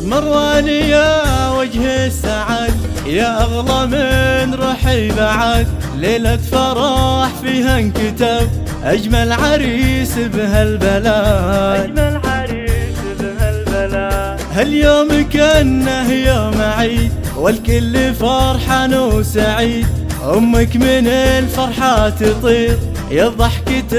مروان يا وجه السعد، يا أغلى من روحي بعد، ليلة فرح فيها انكتب أجمل عريس بهالبلد، أجمل عريس بهالبلد. هاليوم كأنه يوم عيد والكل فرحان وسعيد، أمك من الفرحة تطير يا ضحكة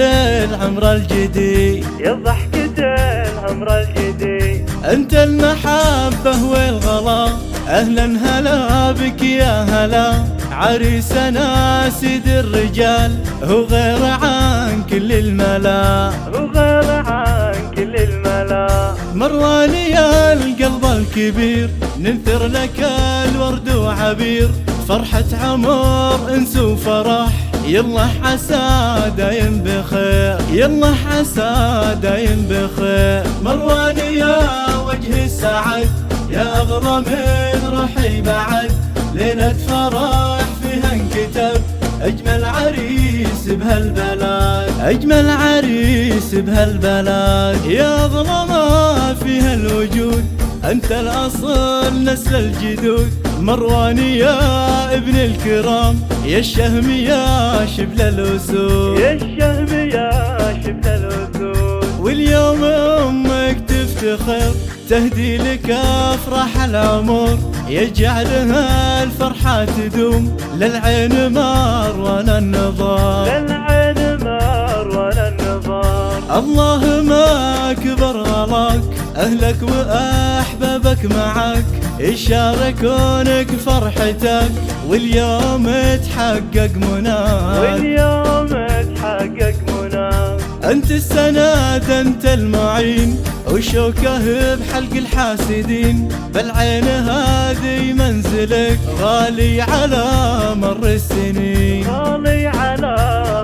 العمر الجديد، يا ضحكة العمر الجديد. أنت المحبة والغلا، أهلا هلا بك يا هلا، عريسنا سيد الرجال هو غير عن كل الملا، هو غير عن كل الملا. مروان يا القلب الكبير، ننثر لك الورد وعبير، فرحة عمر انس وفرح، يلا عسى دايم بخير، يلا عسى دايم بخير. مروان يا وجه السعد، يا أغلى من روحي بعد، ليلة فرح فيها انكتب أجمل عريس بهالبلد، أجمل عريس بهالبلد، يا أغلى ما فيها الوجود، أنت الأصل نسل الجدود، مروان يا ابن الكرام، يا الشهم يا شبل الأسود، يا الشهم يا شبل الأسود. واليوم أمك تفتخر تهدي لك أفراح العمر، يجعلها الفرحة تدوم للعين مروان النظار، للعين مروان النظار. الله ما كبر غلاك، أهلك وأحبابك معك يشاركونك فرحتك، واليوم تحقق مناك، واليوم تحقق مناك. أنت السند أنت المعين، وشوكه بحلق الحاسدين، بالعين هذه منزلك غالي على مر السنين، غالي على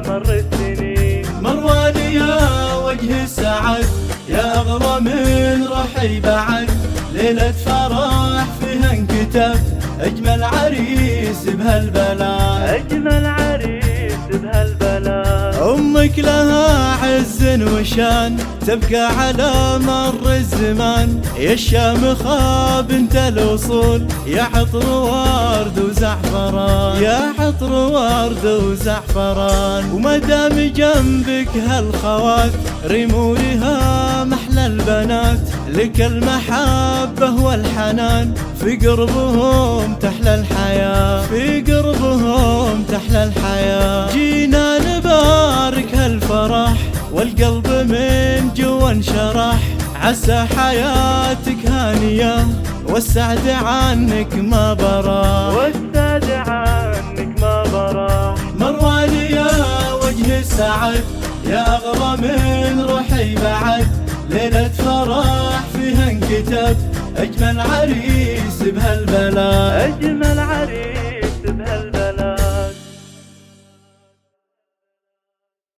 مر السنين. مروان يا وجه السعد، يا أغلى من روحي بعد، ليلة فرح فيها انكتب أجمل عريس بهالبلد، أجمل عريس بهالبلد. أمك لها عز وشان تبقى على مر الزمان، يا الشامخة بنت الوصول، يا عطر ورد وزعفران، يا عطر ورد وزعفران، وما دام جنبك هالخوات ريمورها محلى البنات، لك المحبة والحنان في قربهم تحلى الحياة، في قربهم تحلى الحياة. جينا نبارك هالفرح والقلب من جوا انشرح، عسى حياتك هانية والسعد عنك ما برا، والسعد عنك ما برا. مروان يا وجه السعد، يا أغلى من روحي بعد، ليلة فرح فيها انكتب أجمل عريس بهالبلد.